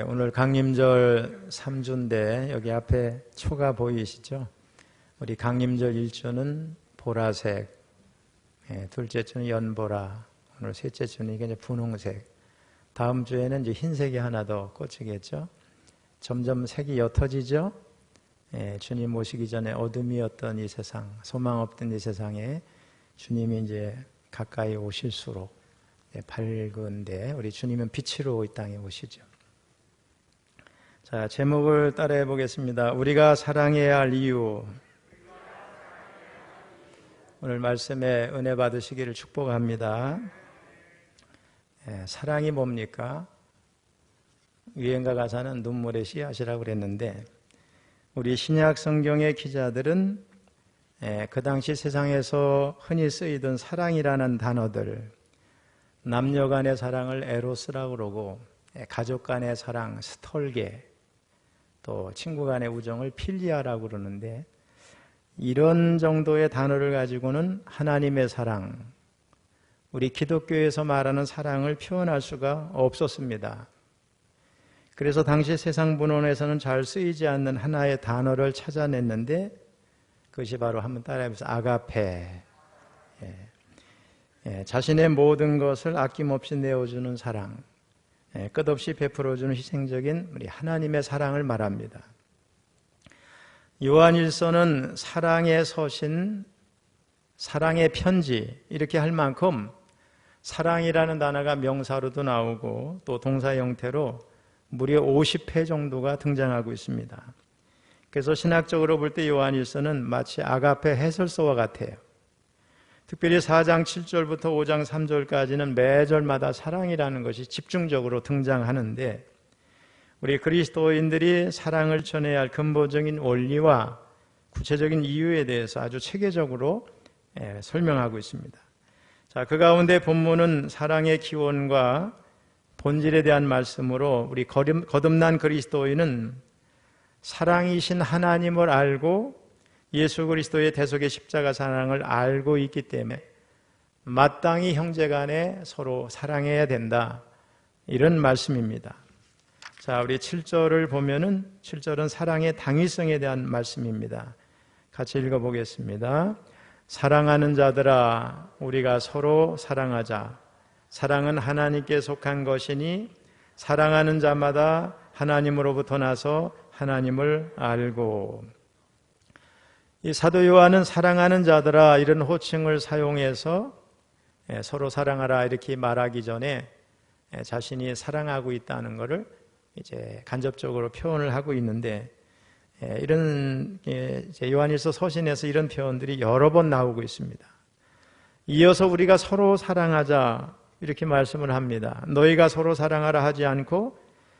오늘 강림절 3주인데 여기 앞에 초가 보이시죠? 우리 강림절 1주는 보라색, 둘째 주는 연보라, 오늘 셋째 주는 이게 이제 분홍색, 다음 주에는 이제 흰색이 하나 더 꽂히겠죠? 점점 색이 옅어지죠? 주님 오시기 전에 어둠이었던 이 세상, 소망 없던 이 세상에 주님이 이제 가까이 오실수록 밝은데 우리 주님은 빛으로 이 땅에 오시죠. 자, 제목을 따라해 보겠습니다. 우리가 사랑해야 할 이유. 오늘 말씀에 은혜 받으시기를 축복합니다. 사랑이 뭡니까? 유행가 가사는 눈물의 씨앗이라고 그랬는데 우리 신약 성경의 기자들은 그 당시 세상에서 흔히 쓰이던 사랑이라는 단어들, 남녀 간의 사랑을 에로스라고 그러고 가족 간의 사랑 스톨게, 또 친구 간의 우정을 필리아라고 그러는데 이런 정도의 단어를 가지고는 하나님의 사랑, 우리 기독교에서 말하는 사랑을 표현할 수가 없었습니다. 그래서 당시 세상 문헌에서는 잘 쓰이지 않는 하나의 단어를 찾아냈는데 그것이 바로 한번 따라해보세요. 아가페. 자신의 모든 것을 아낌없이 내어주는 사랑, 끝없이 베풀어주는 희생적인 우리 하나님의 사랑을 말합니다. 요한일서는 사랑의 서신, 사랑의 편지 이렇게 할 만큼 사랑이라는 단어가 명사로도 나오고 또 동사 형태로 무려 50회 정도가 등장하고 있습니다. 그래서 신학적으로 볼 때 요한일서는 마치 아가페 해설서와 같아요. 특별히 4장 7절부터 5장 3절까지는 매 절마다 사랑이라는 것이 집중적으로 등장하는데 우리 그리스도인들이 사랑을 전해야 할 근본적인 원리와 구체적인 이유에 대해서 아주 체계적으로 설명하고 있습니다. 자, 그 가운데 본문은 사랑의 기원과 본질에 대한 말씀으로 우리 거듭난 그리스도인은 사랑이신 하나님을 알고 예수 그리스도의 대속의 십자가 사랑을 알고 있기 때문에 마땅히 형제간에 서로 사랑해야 된다, 이런 말씀입니다. 자, 우리 7절을 보면은 7절은 사랑의 당위성에 대한 말씀입니다. 같이 읽어보겠습니다. 사랑하는 자들아, 우리가 서로 사랑하자. 사랑은 하나님께 속한 것이니 사랑하는 자마다 하나님으로부터 나서 하나님을 알고. 이 사도 요한은 사랑하는 자들아 이런 호칭을 사용해서 서로 사랑하라 이렇게 말하기 전에 자신이 사랑하고 있다는 것을 이제 간접적으로 표현을 하고 있는데 이런 요한일서 서신에서 이런 표현들이 여러 번 나오고 있습니다. 이어서 우리가 서로 사랑하자 이렇게 말씀을 합니다. 너희가 서로 사랑하라 하지 않고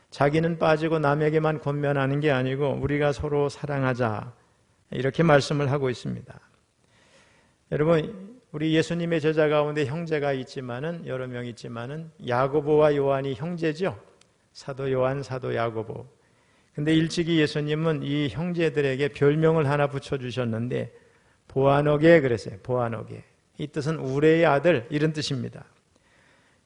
자기는 빠지고 남에게만 권면하는 게 아니고 우리가 서로 사랑하자 이렇게 말씀을 하고 있습니다. 여러분, 우리 예수님의 제자 가운데 형제가 있지만은 여러 명 있지만은 야고보와 요한이 형제죠. 사도 요한, 사도 야고보. 근데 일찍이 예수님은 이 형제들에게 별명을 하나 붙여주셨는데 보아너게 그랬어요. 보아너게. 이 뜻은 우레의 아들 이런 뜻입니다.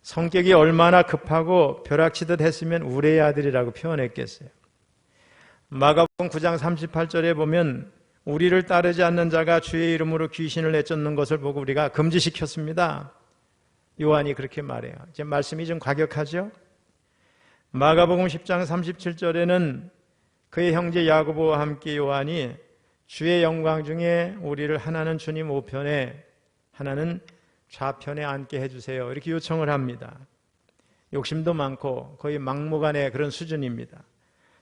성격이 얼마나 급하고 벼락치듯 했으면 우레의 아들이라고 표현했겠어요. 마가복음 9장 38절에 보면 우리를 따르지 않는 자가 주의 이름으로 귀신을 내쫓는 것을 보고 우리가 금지시켰습니다. 요한이 그렇게 말해요. 이제 말씀이 좀 과격하죠? 마가복음 10장 37절에는 그의 형제 야고보와 함께 요한이 주의 영광 중에 우리를 하나는 주님 우편에 하나는 좌편에 앉게 해주세요 이렇게 요청을 합니다. 욕심도 많고 거의 막무가내 그런 수준입니다.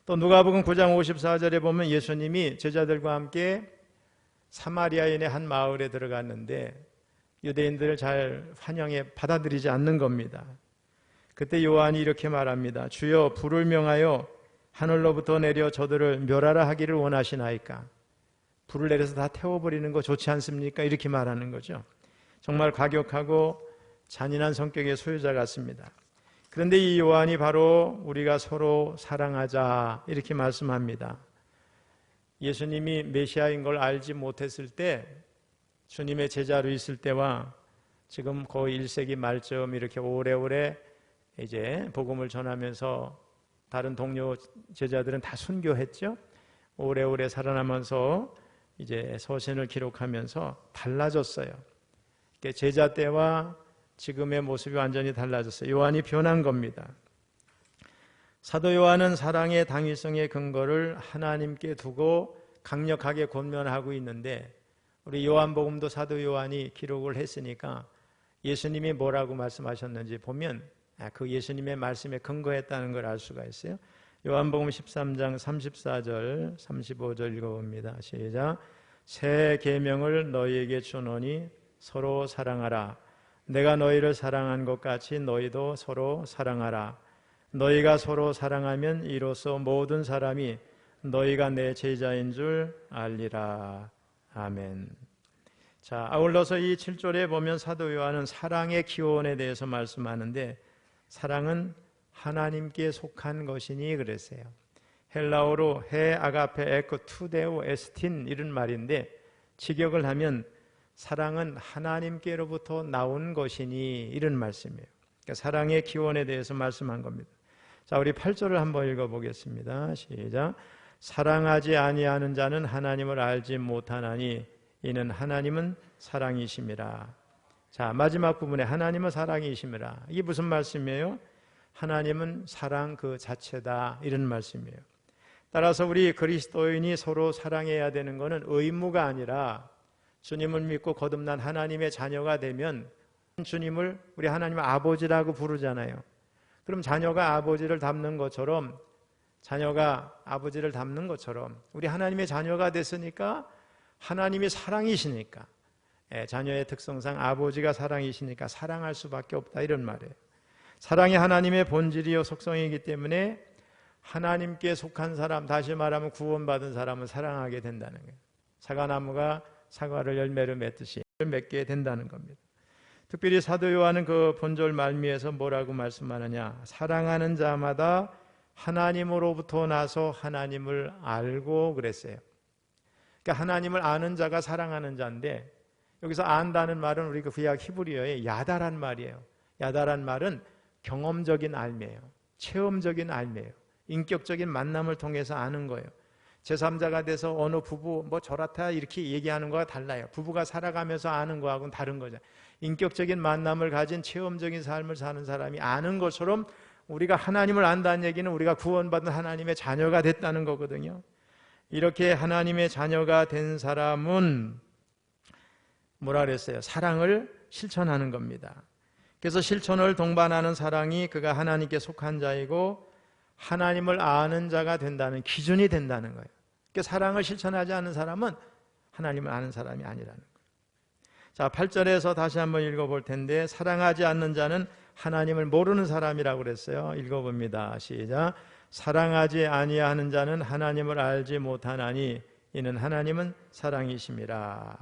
또 누가복음 9장 54절에 보면 예수님이 제자들과 함께 사마리아인의 한 마을에 들어갔는데 유대인들을 잘 환영해 받아들이지 않는 겁니다. 그때 요한이 이렇게 말합니다. 주여, 불을 명하여 하늘로부터 내려 저들을 멸하라 하기를 원하시나이까? 불을 내려서 다 태워버리는 거 좋지 않습니까? 이렇게 말하는 거죠. 정말 과격하고 잔인한 성격의 소유자 같습니다. 그런데 이 요한이 바로 우리가 서로 사랑하자 이렇게 말씀합니다. 예수님이 메시아인 걸 알지 못했을 때 주님의 제자로 있을 때와 지금 거의 1세기 말쯤 이렇게 오래오래 이제 복음을 전하면서 다른 동료 제자들은 다 순교했죠. 오래오래 살아남아서 이제 서신을 기록하면서 달라졌어요. 제자 때와 지금의 모습이 완전히 달라졌어요. 요한이 변한 겁니다. 사도 요한은 사랑의 당위성의 근거를 하나님께 두고 강력하게 권면하고 있는데, 우리 요한복음도 사도 요한이 기록을 했으니까 예수님이 뭐라고 말씀하셨는지 보면 그 예수님의 말씀에 근거했다는 걸 알 수가 있어요. 요한복음 13장 34절 35절 읽어봅니다. 시작. 새 계명을 너희에게 주노니 서로 사랑하라. 내가 너희를 사랑한 것 같이 너희도 서로 사랑하라. 너희가 서로 사랑하면 이로써 모든 사람이 너희가 내 제자인 줄 알리라. 아멘. 자, 아울러서 이 7절에 보면 사도 요한은 사랑의 기원에 대해서 말씀하는데, 사랑은 하나님께 속한 것이니 그랬어요. 헬라어로 헤 아가페 에코 투데오 에스틴 이런 말인데, 직역을 하면 사랑은 하나님께로부터 나온 것이니 이런 말씀이에요. 그러니까 사랑의 기원에 대해서 말씀한 겁니다. 자, 우리 8절을 한번 읽어보겠습니다. 시작. 사랑하지 아니하는 자는 하나님을 알지 못하나니 이는 하나님은 사랑이심이라. 자, 마지막 부분에 하나님은 사랑이심이라. 이게 무슨 말씀이에요? 하나님은 사랑 그 자체다 이런 말씀이에요. 따라서 우리 그리스도인이 서로 사랑해야 되는 것은 의무가 아니라, 주님을 믿고 거듭난 하나님의 자녀가 되면 주님을 우리 하나님 아버지라고 부르잖아요. 그럼 자녀가 아버지를 닮는 것처럼, 자녀가 아버지를 닮는 것처럼 우리 하나님의 자녀가 됐으니까 하나님이 사랑이시니까, 자녀의 특성상 아버지가 사랑이시니까 사랑할 수밖에 없다 이런 말이에요. 사랑이 하나님의 본질이요 속성이기 때문에 하나님께 속한 사람, 다시 말하면 구원받은 사람은 사랑하게 된다는 거예요. 사과나무가 사과를 열매를 맺듯이 맺게 된다는 겁니다. 특별히 사도 요한은 그 본절 말미에서 뭐라고 말씀하느냐, 사랑하는 자마다 하나님으로부터 나서 하나님을 알고 그랬어요. 그러니까 하나님을 아는 자가 사랑하는 자인데, 여기서 안다는 말은 우리 그 구약 히브리어의 야다란 말이에요. 야다란 말은 경험적인 알매예요. 체험적인 알매예요. 인격적인 만남을 통해서 아는 거예요. 제3자가 돼서 어느 부부 뭐 저렇다 이렇게 얘기하는 거와 달라요. 부부가 살아가면서 아는 거하고는 다른 거죠. 인격적인 만남을 가진 체험적인 삶을 사는 사람이 아는 것처럼 우리가 하나님을 안다는 얘기는 우리가 구원받은 하나님의 자녀가 됐다는 거거든요. 이렇게 하나님의 자녀가 된 사람은 뭐라 그랬어요? 사랑을 실천하는 겁니다. 그래서 실천을 동반하는 사랑이 그가 하나님께 속한 자이고 하나님을 아는 자가 된다는 기준이 된다는 거예요. 그러니까 사랑을 실천하지 않는 사람은 하나님을 아는 사람이 아니라는 거예요. 자, 8절에서 다시 한번 읽어볼 텐데, 사랑하지 않는 자는 하나님을 모르는 사람이라고 그랬어요. 읽어봅니다. 시작. 사랑하지 아니하는 자는 하나님을 알지 못하나니 이는 하나님은 사랑이심이라.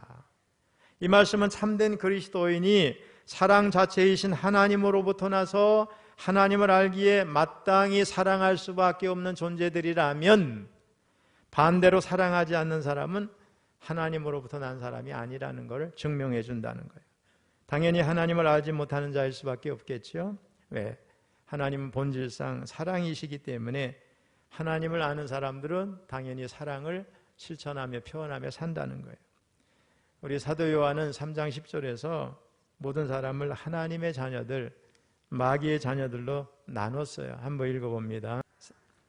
이 말씀은 참된 그리스도인이 사랑 자체이신 하나님으로부터 나서 하나님을 알기에 마땅히 사랑할 수밖에 없는 존재들이라면, 반대로 사랑하지 않는 사람은 하나님으로부터 난 사람이 아니라는 것을 증명해 준다는 거예요. 당연히 하나님을 알지 못하는 자일 수밖에 없겠죠. 왜? 하나님은 본질상 사랑이시기 때문에 하나님을 아는 사람들은 당연히 사랑을 실천하며 표현하며 산다는 거예요. 우리 사도 요한은 3장 10절에서 모든 사람을 하나님의 자녀들, 마귀의 자녀들로 나눴어요. 한번 읽어봅니다.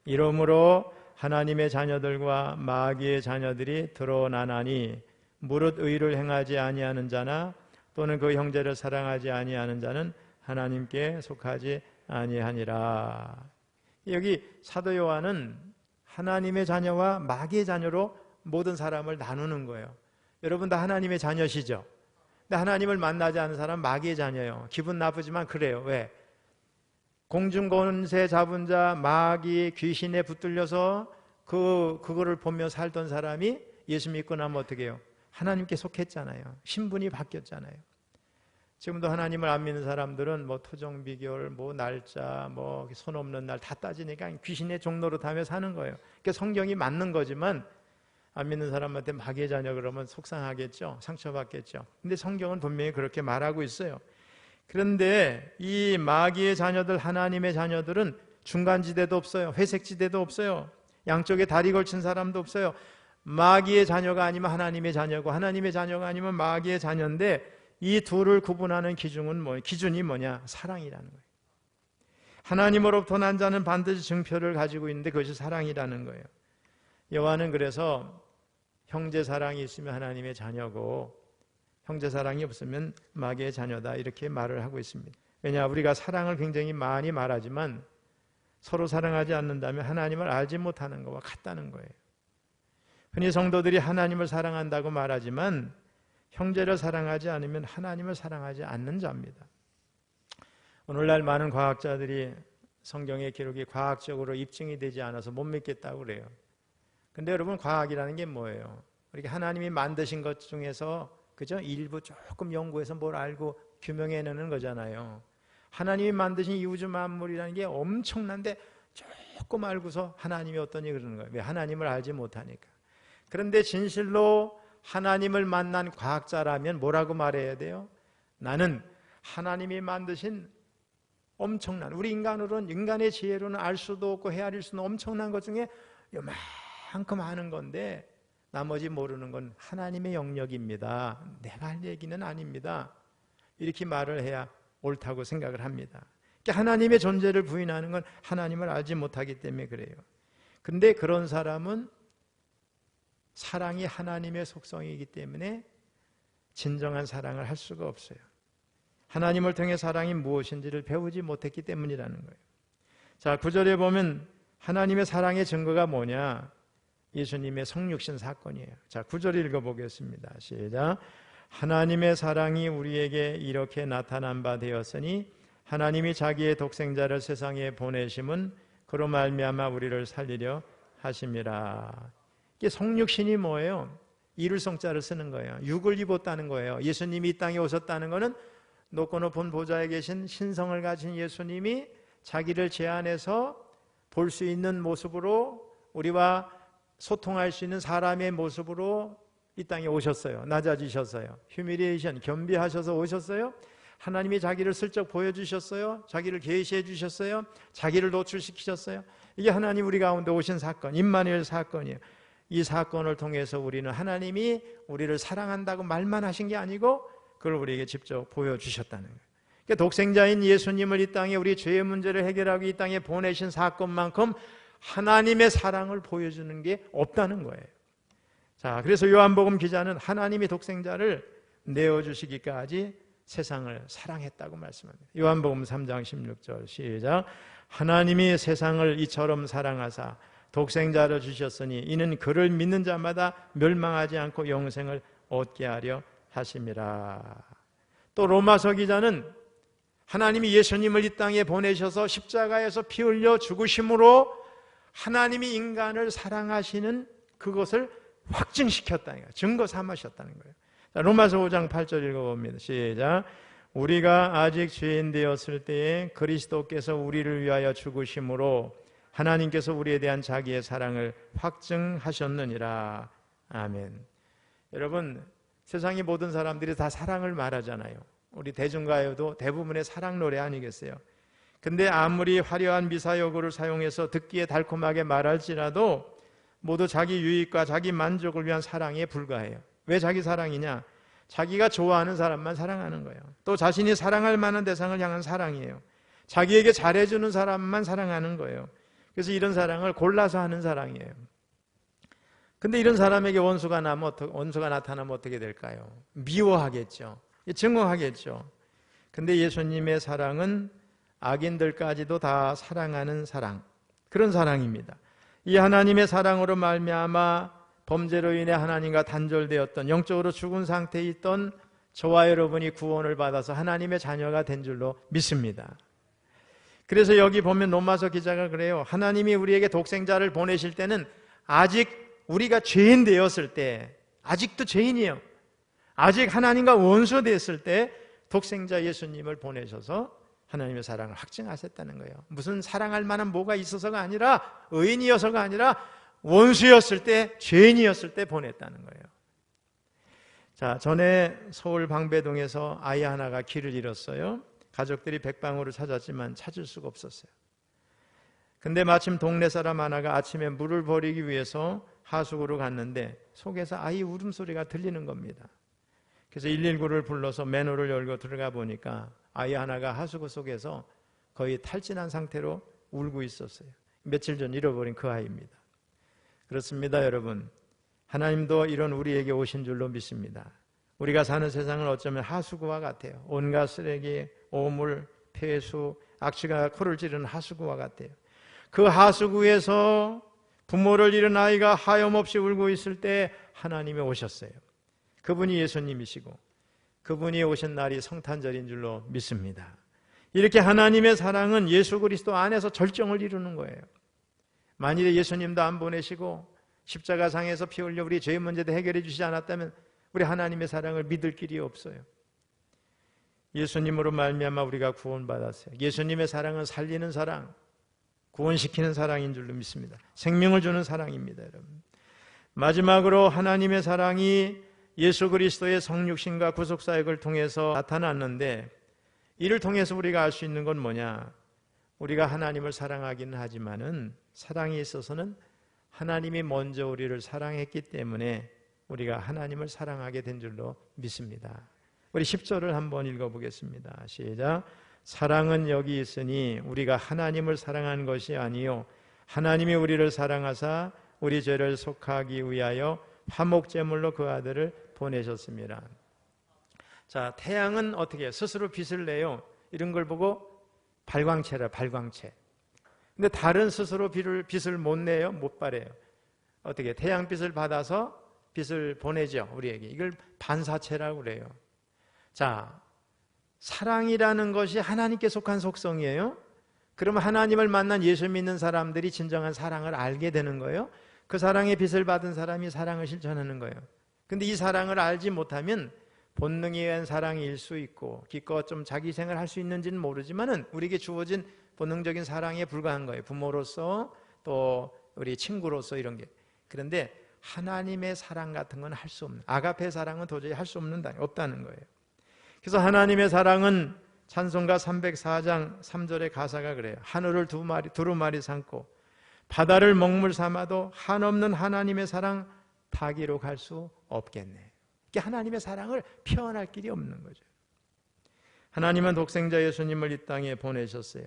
이러므로 하나님의 자녀들과 마귀의 자녀들이 드러나나니 무릇 의를 행하지 아니하는 자나 또는 그 형제를 사랑하지 아니하는 자는 하나님께 속하지 아니하니라. 여기 사도 요한은 하나님의 자녀와 마귀의 자녀로 모든 사람을 나누는 거예요. 여러분 다 하나님의 자녀시죠? 근데 하나님을 만나지 않은 사람은 마귀의 자녀예요. 기분 나쁘지만 그래요. 왜? 공중권세 잡은 자, 마귀, 귀신에 붙들려서 그거를 보며 살던 사람이 예수 믿고 나면 어떻게 해요? 하나님께 속했잖아요. 신분이 바뀌었잖아요. 지금도 하나님을 안 믿는 사람들은 뭐 토종 비결, 뭐 날짜, 뭐 손 없는 날 다 따지니까 귀신의 종로로 타며 사는 거예요. 그러니까 성경이 맞는 거지만 안 믿는 사람한테 마귀의 자녀 그러면 속상하겠죠. 상처받겠죠. 근데 성경은 분명히 그렇게 말하고 있어요. 그런데 이 마귀의 자녀들, 하나님의 자녀들은 중간지대도 없어요. 회색지대도 없어요. 양쪽에 다리 걸친 사람도 없어요. 마귀의 자녀가 아니면 하나님의 자녀고 하나님의 자녀가 아니면 마귀의 자녀인데 이 둘을 구분하는 기준이 뭐냐? 사랑이라는 거예요. 하나님으로부터 난 자는 반드시 증표를 가지고 있는데 그것이 사랑이라는 거예요. 요한은 그래서 형제 사랑이 있으면 하나님의 자녀고 형제 사랑이 없으면 마귀의 자녀다 이렇게 말을 하고 있습니다. 왜냐? 우리가 사랑을 굉장히 많이 말하지만 서로 사랑하지 않는다면 하나님을 알지 못하는 것과 같다는 거예요. 흔히 성도들이 하나님을 사랑한다고 말하지만 형제를 사랑하지 않으면 하나님을 사랑하지 않는 자입니다. 오늘날 많은 과학자들이 성경의 기록이 과학적으로 입증이 되지 않아서 못 믿겠다고 그래요. 근데 여러분, 과학이라는 게 뭐예요? 이렇게 하나님이 만드신 것 중에서 그죠? 일부 조금 연구해서 뭘 알고 규명해내는 거잖아요. 하나님이 만드신 이 우주 만물이라는 게 엄청난데 조금 알고서 하나님이 어떠니 그러는 거예요. 왜? 하나님을 알지 못하니까. 그런데 진실로 하나님을 만난 과학자라면 뭐라고 말해야 돼요? 나는 하나님이 만드신 엄청난, 우리 인간으로는, 인간의 지혜로는 알 수도 없고 헤아릴 수는 엄청난 것 중에 요만큼 아는 건데 나머지 모르는 건 하나님의 영역입니다. 내가 할 얘기는 아닙니다. 이렇게 말을 해야 옳다고 생각을 합니다. 하나님의 존재를 부인하는 건 하나님을 알지 못하기 때문에 그래요. 근데 그런 사람은 사랑이 하나님의 속성이기 때문에 진정한 사랑을 할 수가 없어요. 하나님을 통해 사랑이 무엇인지를 배우지 못했기 때문이라는 거예요. 자, 9절에 보면 하나님의 사랑의 증거가 뭐냐? 예수님의 성육신 사건이에요. 자, 9절 읽어보겠습니다. 시작. 하나님의 사랑이 우리에게 이렇게 나타난 바 되었으니 하나님이 자기의 독생자를 세상에 보내심은 그로 말미암아 우리를 살리려 하심이라. 이게 성육신이 뭐예요? 이를 성자를 쓰는 거예요. 육을 입었다는 거예요. 예수님이 이 땅에 오셨다는 것은 높고 높은 보좌에 계신 신성을 가진 예수님이 자기를 제안해서 볼 수 있는 모습으로 우리와 소통할 수 있는 사람의 모습으로 이 땅에 오셨어요. 낮아지셨어요. 휴미리에이션, 겸비하셔서 오셨어요. 하나님이 자기를 슬쩍 보여주셨어요. 자기를 계시해 주셨어요. 자기를 노출시키셨어요. 이게 하나님 우리 가운데 오신 사건, 임마누엘 사건이에요. 이 사건을 통해서 우리는 하나님이 우리를 사랑한다고 말만 하신 게 아니고 그걸 우리에게 직접 보여주셨다는 거예요. 그러니까 독생자인 예수님을 이 땅에 우리 죄의 문제를 해결하고 이 땅에 보내신 사건만큼 하나님의 사랑을 보여주는 게 없다는 거예요. 자, 그래서 요한복음 기자는 하나님이 독생자를 내어주시기까지 세상을 사랑했다고 말씀합니다. 요한복음 3장 16절 시작. 하나님이 세상을 이처럼 사랑하사 독생자를 주셨으니 이는 그를 믿는 자마다 멸망하지 않고 영생을 얻게 하려 하심이라. 또 로마서 기자는 하나님이 예수님을 이 땅에 보내셔서 십자가에서 피 흘려 죽으심으로 하나님이 인간을 사랑하시는 그것을 확증시켰다는 거예요. 증거 삼으셨다는 거예요. 자, 로마서 5장 8절 읽어봅니다. 시작. 우리가 아직 죄인 되었을 때에 그리스도께서 우리를 위하여 죽으심으로 하나님께서 우리에 대한 자기의 사랑을 확증하셨느니라. 아멘. 여러분, 세상의 모든 사람들이 다 사랑을 말하잖아요. 우리 대중가요도 대부분의 사랑 노래 아니겠어요? 근데 아무리 화려한 미사여구를 사용해서 듣기에 달콤하게 말할지라도 모두 자기 유익과 자기 만족을 위한 사랑에 불과해요. 왜 자기 사랑이냐? 자기가 좋아하는 사람만 사랑하는 거예요. 또 자신이 사랑할 만한 대상을 향한 사랑이에요. 자기에게 잘해주는 사람만 사랑하는 거예요. 그래서 이런 사랑을 골라서 하는 사랑이에요. 근데 이런 사람에게 원수가 나타나면 어떻게 될까요? 미워하겠죠. 증오하겠죠. 근데 예수님의 사랑은 악인들까지도 다 사랑하는 사랑, 그런 사랑입니다. 이 하나님의 사랑으로 말미암아 범죄로 인해 하나님과 단절되었던, 영적으로 죽은 상태에 있던 저와 여러분이 구원을 받아서 하나님의 자녀가 된 줄로 믿습니다. 그래서 여기 보면 로마서 기자가 그래요. 하나님이 우리에게 독생자를 보내실 때는 아직 우리가 죄인 되었을 때, 아직도 죄인이에요. 아직 하나님과 원수 됐을 때 독생자 예수님을 보내셔서 하나님의 사랑을 확증하셨다는 거예요. 무슨 사랑할 만한 뭐가 있어서가 아니라, 의인이어서가 아니라 원수였을 때, 죄인이었을 때 보냈다는 거예요. 자, 전에 서울 방배동에서 아이 하나가 길을 잃었어요. 가족들이 백방으로 찾았지만 찾을 수가 없었어요. 근데 마침 동네 사람 하나가 아침에 물을 버리기 위해서 하수구로 갔는데 속에서 아이 울음소리가 들리는 겁니다. 그래서 119를 불러서 맨홀을 열고 들어가 보니까 아이 하나가 하수구 속에서 거의 탈진한 상태로 울고 있었어요. 며칠 전 잃어버린 그 아이입니다. 그렇습니다, 여러분. 하나님도 이런 우리에게 오신 줄로 믿습니다. 우리가 사는 세상은 어쩌면 하수구와 같아요. 온갖 쓰레기, 오물, 폐수, 악취가 코를 찌르는 하수구와 같아요. 그 하수구에서 부모를 잃은 아이가 하염없이 울고 있을 때 하나님이 오셨어요. 그분이 예수님이시고 그분이 오신 날이 성탄절인 줄로 믿습니다. 이렇게 하나님의 사랑은 예수 그리스도 안에서 절정을 이루는 거예요. 만일에 예수님도 안 보내시고 십자가상에서 피 흘려 우리 죄의 문제도 해결해 주시지 않았다면 우리 하나님의 사랑을 믿을 길이 없어요. 예수님으로 말미암아 우리가 구원받았어요. 예수님의 사랑은 살리는 사랑, 구원시키는 사랑인 줄로 믿습니다. 생명을 주는 사랑입니다, 여러분. 마지막으로 하나님의 사랑이 예수 그리스도의 성육신과 구속사역을 통해서 나타났는데, 이를 통해서 우리가 알 수 있는 건 뭐냐? 우리가 하나님을 사랑하기는 하지만은 사랑에 있어서는 하나님이 먼저 우리를 사랑했기 때문에 우리가 하나님을 사랑하게 된 줄로 믿습니다. 우리 10절을 한번 읽어보겠습니다. 시작. 사랑은 여기 있으니 우리가 하나님을 사랑한 것이 아니요 하나님이 우리를 사랑하사 우리 죄를 속하기 위하여 화목제물로 그 아들을 보내셨습니다. 자, 태양은 어떻게 해요? 스스로 빛을 내요. 이런 걸 보고 발광체라, 발광체. 근데 달은 스스로 빛을 못 내요? 못 발해요. 어떻게? 태양빛을 받아서 빛을 보내죠, 우리에게. 이걸 반사체라고 그래요. 자, 사랑이라는 것이 하나님께 속한 속성이에요. 그러면 하나님을 만난 예수 믿는 사람들이 진정한 사랑을 알게 되는 거예요. 그 사랑의 빛을 받은 사람이 사랑을 실천하는 거예요. 근데 이 사랑을 알지 못하면 본능에 의한 사랑일 수 있고 기껏 좀 자기 생활을 할 수 있는지는 모르지만은 우리에게 주어진 본능적인 사랑에 불과한 거예요. 부모로서 또 우리 친구로서 이런 게. 그런데 하나님의 사랑 같은 건 할 수 없는, 아가페 사랑은 도저히 할 수 없다는 거예요. 그래서 하나님의 사랑은 찬송가 304장 3절의 가사가 그래요. 하늘을 두루마리 삼고 바다를 먹물 삼아도 한없는 하나님의 사랑 다 기록할 수 없겠네. 이게 하나님의 사랑을 표현할 길이 없는 거죠. 하나님은 독생자 예수님을 이 땅에 보내셨어요.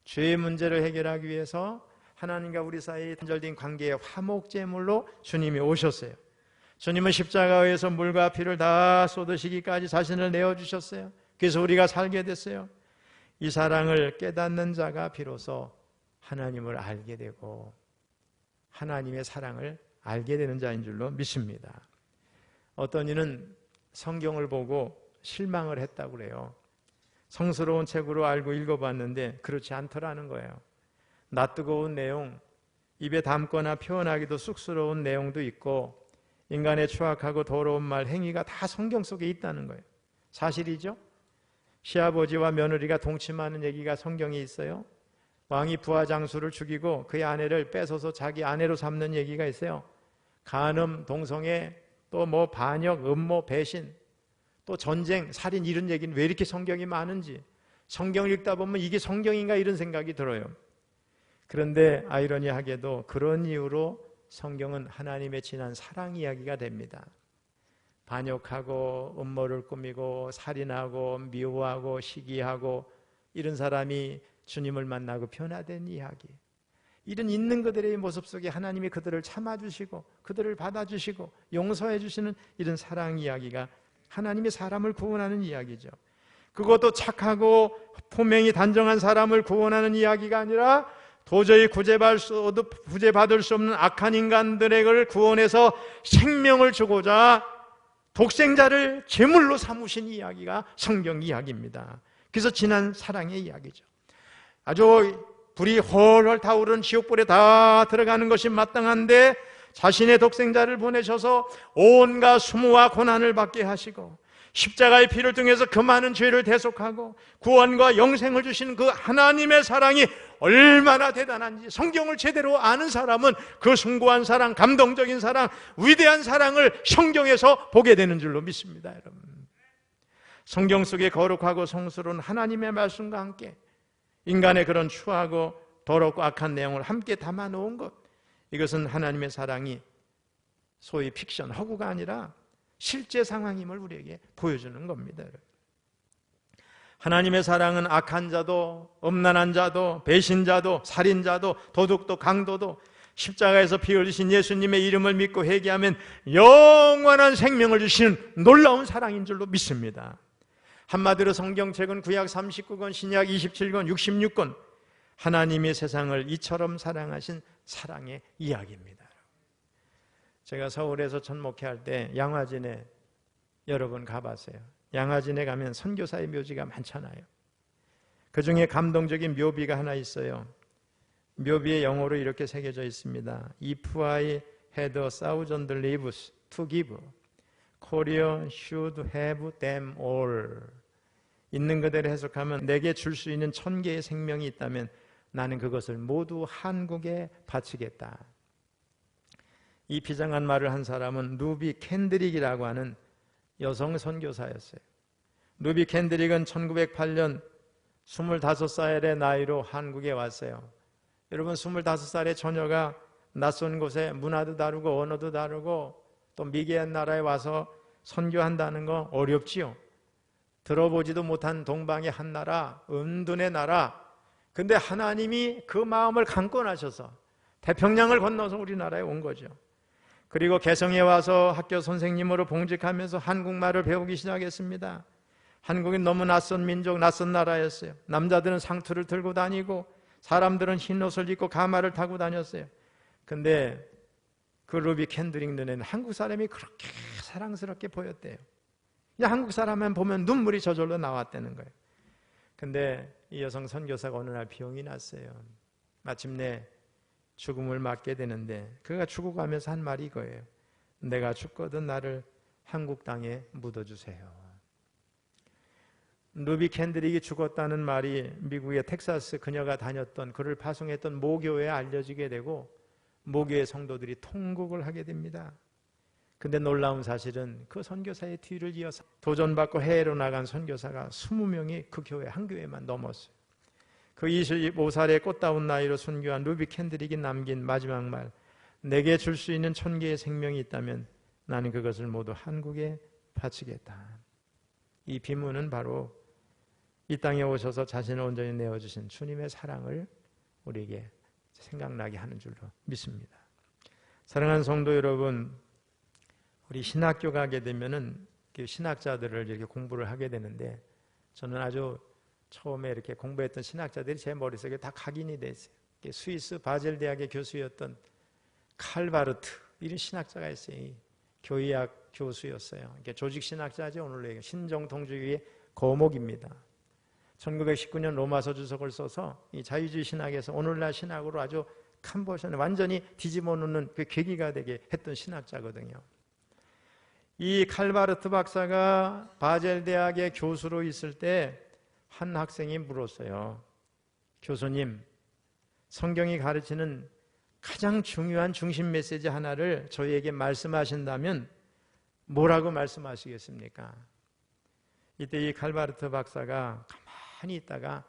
죄의 문제를 해결하기 위해서 하나님과 우리 사이에 단절된 관계의 화목제물로 주님이 오셨어요. 주님은 십자가에서 물과 피를 다 쏟으시기까지 자신을 내어주셨어요. 그래서 우리가 살게 됐어요. 이 사랑을 깨닫는 자가 비로소 하나님을 알게 되고 하나님의 사랑을 알게 되는 자인 줄로 믿습니다. 어떤 이는 성경을 보고 실망을 했다고 그래요. 성스러운 책으로 알고 읽어봤는데 그렇지 않더라는 거예요. 낯뜨거운 내용, 입에 담거나 표현하기도 쑥스러운 내용도 있고 인간의 추악하고 더러운 말, 행위가 다 성경 속에 있다는 거예요. 사실이죠? 시아버지와 며느리가 동침하는 얘기가 성경에 있어요. 왕이 부하 장수를 죽이고 그의 아내를 뺏어서 자기 아내로 삼는 얘기가 있어요. 간음, 동성애, 또 뭐 반역, 음모, 배신, 또 전쟁, 살인 이런 얘기는 왜 이렇게 성경이 많은지 성경을 읽다 보면 이게 성경인가 이런 생각이 들어요. 그런데 아이러니하게도 그런 이유로 성경은 하나님의 진한 사랑 이야기가 됩니다. 반역하고 음모를 꾸미고 살인하고 미워하고 시기하고 이런 사람이 주님을 만나고 변화된 이야기, 이런 있는 그들의 모습 속에 하나님이 그들을 참아주시고 그들을 받아주시고 용서해 주시는 이런 사랑 이야기가 하나님이 사람을 구원하는 이야기죠. 그것도 착하고 포명이 단정한 사람을 구원하는 이야기가 아니라 도저히 구제받을 수 없는 악한 인간들을 구원해서 생명을 주고자 독생자를 제물로 삼으신 이야기가 성경 이야기입니다. 그래서 진한 사랑의 이야기죠. 아주 불이 헐헐 타오르는 지옥불에 다 들어가는 것이 마땅한데 자신의 독생자를 보내셔서 온갖 수모와 고난을 받게 하시고 십자가의 피를 통해서 그 많은 죄를 대속하고 구원과 영생을 주시는 그 하나님의 사랑이 얼마나 대단한지 성경을 제대로 아는 사람은 그 숭고한 사랑, 감동적인 사랑, 위대한 사랑을 성경에서 보게 되는 줄로 믿습니다. 여러분, 성경 속에 거룩하고 성스러운 하나님의 말씀과 함께 인간의 그런 추하고 더럽고 악한 내용을 함께 담아 놓은 것, 이것은 하나님의 사랑이 소위 픽션, 허구가 아니라 실제 상황임을 우리에게 보여주는 겁니다. 하나님의 사랑은 악한 자도, 음란한 자도, 배신자도, 살인자도, 도둑도, 강도도 십자가에서 피 흘리신 예수님의 이름을 믿고 회개하면 영원한 생명을 주시는 놀라운 사랑인 줄로 믿습니다. 한마디로 성경책은 구약 39권, 신약 27권, 66권, 하나님이 세상을 이처럼 사랑하신 사랑의 이야기입니다. 제가 서울에서 첫 목회할 때 양화진에 여러 번 가봤어요. 양화진에 가면 선교사의 묘지가 많잖아요. 그 중에 감동적인 묘비가 하나 있어요. 묘비의 영어로 이렇게 새겨져 있습니다. If I had 1,000 lives to give, Korea should have them all. 있는 그대로 해석하면 내게 줄 수 있는 1,000개의 생명이 있다면 나는 그것을 모두 한국에 바치겠다. 이 비장한 말을 한 사람은 루비 캔드릭이라고 하는 여성 선교사였어요. 루비 캔드릭은 1908년 25살의 나이로 한국에 왔어요. 여러분, 25살의 처녀가 낯선 곳에 문화도 다르고 언어도 다르고 또 미개한 나라에 와서 선교한다는 거 어렵지요. 들어보지도 못한 동방의 한 나라, 은둔의 나라. 근데 하나님이 그 마음을 강권하셔서 태평양을 건너서 우리나라에 온 거죠. 그리고 개성에 와서 학교 선생님으로 봉직하면서 한국말을 배우기 시작했습니다. 한국은 너무 낯선 민족, 낯선 나라였어요. 남자들은 상투를 들고 다니고 사람들은 흰 옷을 입고 가마를 타고 다녔어요. 근데 그 루비 캔드릭 눈에는 한국 사람이 그렇게 사랑스럽게 보였대요. 그냥 한국 사람만 보면 눈물이 저절로 나왔다는 거예요. 근데 이 여성 선교사가 어느 날 병이 났어요. 마침내 죽음을 맞게 되는데 그가 죽어가면서 한 말이 이거예요. 내가 죽거든 나를 한국 땅에 묻어주세요. 루비 캔드릭이 죽었다는 말이 미국의 텍사스 그녀가 다녔던, 그를 파송했던 모교회에 알려지게 되고 모교회 성도들이 통곡을 하게 됩니다. 근데 놀라운 사실은 그 선교사의 뒤를 이어서 도전받고 해외로 나간 선교사가 20명이 그 교회 한 교회만 넘었어요. 그 25살의 꽃다운 나이로 순교한 루비 캔드릭이 남긴 마지막 말, 내게 줄 수 있는 1,000개의 생명이 있다면 나는 그것을 모두 한국에 바치겠다. 이 비문은 바로 이 땅에 오셔서 자신을 온전히 내어주신 주님의 사랑을 우리에게 생각나게 하는 줄로 믿습니다. 사랑하는 성도 여러분, 우리 신학교 가게 되면은 신학자들을 이렇게 공부를 하게 되는데, 저는 아주 처음에 이렇게 공부했던 신학자들이 제 머릿속에 다 각인이 돼 있어요. 스위스 바젤 대학의 교수였던 칼바르트, 이런 신학자가 있어요. 교의학 교수였어요. 조직 신학자죠. 오늘로 얘기해 신정통주의의 거목입니다. 1919년 로마서 주석을 써서 이 자유주의 신학에서 오늘날 신학으로 아주 컨버션, 완전히 뒤집어 놓는 그 계기가 되게 했던 신학자거든요. 이 칼바르트 박사가 바젤 대학의 교수로 있을 때 한 학생이 물었어요. 교수님, 성경이 가르치는 가장 중요한 중심 메시지 하나를 저희에게 말씀하신다면 뭐라고 말씀하시겠습니까? 이때 이 칼바르트 박사가 가만히 있다가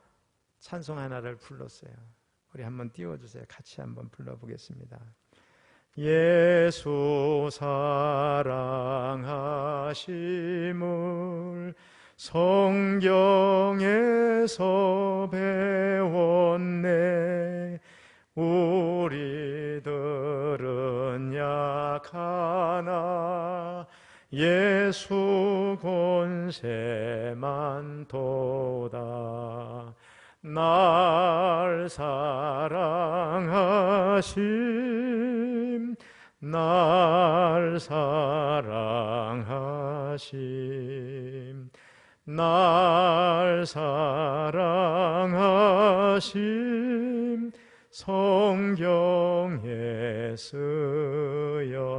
찬송 하나를 불렀어요. 우리 한번 띄워주세요. 같이 한번 불러보겠습니다. 예수 사랑하심을 성경에서 배웠네. 우리들은 약하나 예수 권세만 도다. 날 사랑하심, 날 사랑하심, 날 사랑하심, 성경에 쓰였네.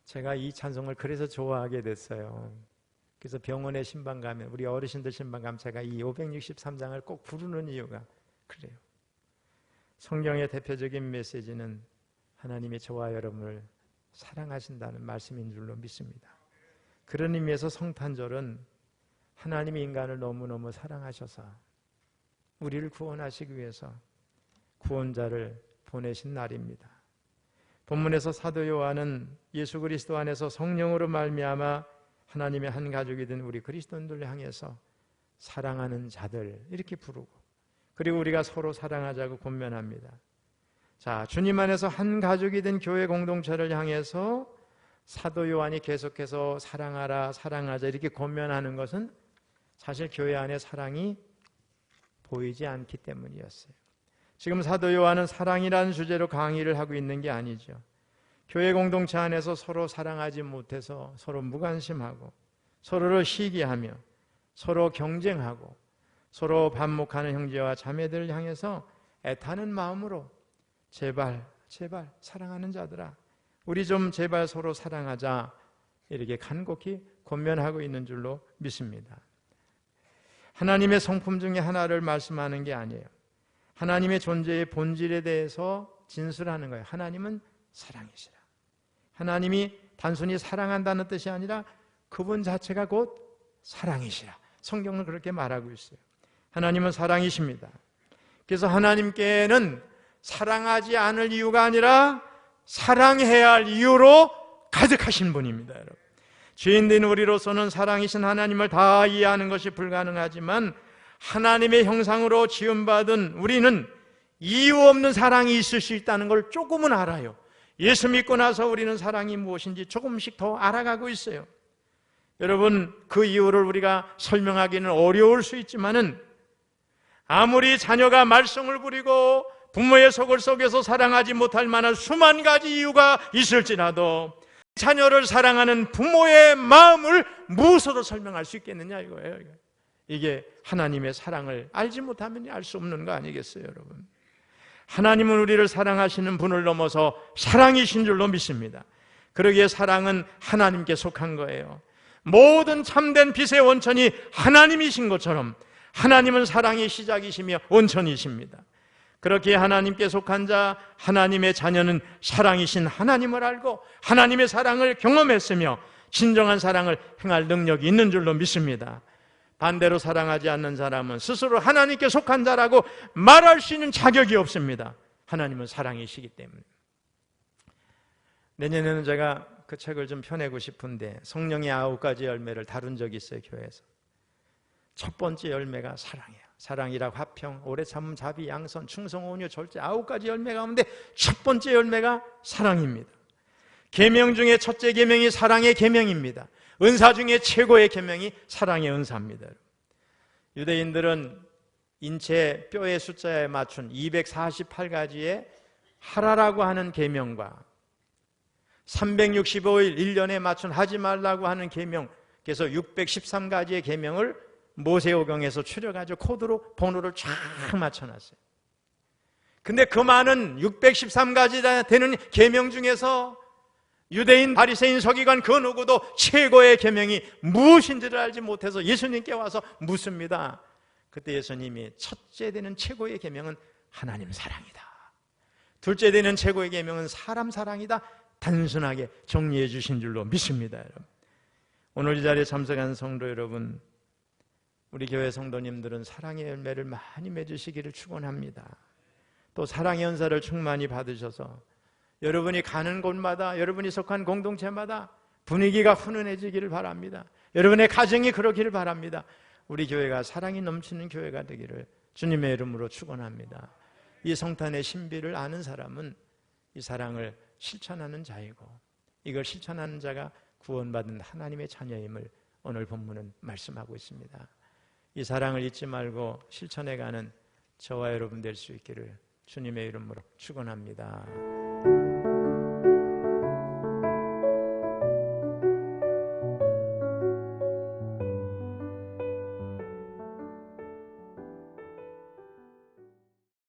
제가 이 찬송을 그래서 좋아하게 됐어요. 그래서 병원에 신방 가면, 우리 어르신들 신방 가면 제가 이 563장을 꼭 부르는 이유가 그래요. 성경의 대표적인 메시지는 하나님이 저와 여러분을 사랑하신다는 말씀인 줄로 믿습니다. 그런 의미에서 성탄절은 하나님이 인간을 너무너무 사랑하셔서 우리를 구원하시기 위해서 구원자를 보내신 날입니다. 본문에서 사도 요한은 예수 그리스도 안에서 성령으로 말미암아 하나님의 한 가족이 된 우리 그리스도인들을 향해서 사랑하는 자들 이렇게 부르고, 그리고 우리가 서로 사랑하자고 권면합니다. 자, 주님 안에서 한 가족이 된 교회 공동체를 향해서 사도 요한이 계속해서 사랑하라, 사랑하자 이렇게 권면하는 것은 사실 교회 안에 사랑이 보이지 않기 때문이었어요. 지금 사도 요한은 사랑이라는 주제로 강의를 하고 있는 게 아니죠. 교회 공동체 안에서 서로 사랑하지 못해서 서로 무관심하고 서로를 시기하며 서로 경쟁하고 서로 반목하는 형제와 자매들을 향해서 애타는 마음으로 제발 사랑하는 자들아, 우리 좀 제발 서로 사랑하자 이렇게 간곡히 권면하고 있는 줄로 믿습니다. 하나님의 성품 중에 하나를 말씀하는 게 아니에요. 하나님의 존재의 본질에 대해서 진술하는 거예요. 하나님은 사랑이시라. 하나님이 단순히 사랑한다는 뜻이 아니라 그분 자체가 곧 사랑이시라. 성경은 그렇게 말하고 있어요. 하나님은 사랑이십니다. 그래서 하나님께는 사랑하지 않을 이유가 아니라 사랑해야 할 이유로 가득하신 분입니다, 여러분. 죄인된 우리로서는 사랑이신 하나님을 다 이해하는 것이 불가능하지만 하나님의 형상으로 지음받은 우리는 이유 없는 사랑이 있을 수 있다는 걸 조금은 알아요. 예수 믿고 나서 우리는 사랑이 무엇인지 조금씩 더 알아가고 있어요. 여러분, 그 이유를 우리가 설명하기는 어려울 수 있지만은 아무리 자녀가 말썽을 부리고 부모의 속을 속여서 사랑하지 못할 만한 수만 가지 이유가 있을지라도 자녀를 사랑하는 부모의 마음을 무엇으로 설명할 수 있겠느냐 이거예요. 이게 하나님의 사랑을 알지 못하면 알 수 없는 거 아니겠어요, 여러분? 하나님은 우리를 사랑하시는 분을 넘어서 사랑이신 줄로 믿습니다. 그러기에 사랑은 하나님께 속한 거예요. 모든 참된 빛의 원천이 하나님이신 것처럼 하나님은 사랑의 시작이시며 원천이십니다. 그렇게 하나님께 속한 자, 하나님의 자녀는 사랑이신 하나님을 알고 하나님의 사랑을 경험했으며 진정한 사랑을 행할 능력이 있는 줄로 믿습니다. 반대로 사랑하지 않는 사람은 스스로 하나님께 속한 자라고 말할 수 있는 자격이 없습니다. 하나님은 사랑이시기 때문에. 내년에는 제가 그 책을 좀 펴내고 싶은데 성령의 9가지 열매를 다룬 적이 있어요, 교회에서. 첫 번째 열매가 사랑이에요. 사랑이라 화평, 오래 참음, 자비, 양선, 충성, 온유, 절제 9가지 열매 가운데 첫 번째 열매가 사랑입니다. 계명 중에 첫째 계명이 사랑의 계명입니다. 은사 중에 최고의 계명이 사랑의 은사입니다. 유대인들은 인체 뼈의 숫자에 맞춘 248가지의 하라라고 하는 계명과 365일 1년에 맞춘 하지 말라고 하는 계명, 그래서 613가지의 계명을 모세오경에서 추려가지고 코드로 번호를 쫙 맞춰놨어요. 근데 그 많은 613가지 되는 계명 중에서 유대인, 바리새인, 서기관 그 누구도 최고의 계명이 무엇인지를 알지 못해서 예수님께 와서 묻습니다. 그때 예수님이 첫째 되는 최고의 계명은 하나님 사랑이다. 둘째 되는 최고의 계명은 사람 사랑이다. 단순하게 정리해 주신 줄로 믿습니다, 여러분. 오늘 이 자리에 참석한 성도 여러분, 우리 교회 성도님들은 사랑의 열매를 많이 맺으시기를 축원합니다. 또 사랑의 은사를 충만히 받으셔서 여러분이 가는 곳마다, 여러분이 속한 공동체마다 분위기가 훈훈해지기를 바랍니다. 여러분의 가정이 그러기를 바랍니다. 우리 교회가 사랑이 넘치는 교회가 되기를 주님의 이름으로 축원합니다. 이 성탄의 신비를 아는 사람은 이 사랑을 실천하는 자이고, 이걸 실천하는 자가 구원받은 하나님의 자녀임을 오늘 본문은 말씀하고 있습니다. 이 사랑을 잊지 말고 실천해가는 저와 여러분 될 수 있기를 주님의 이름으로 축원합니다.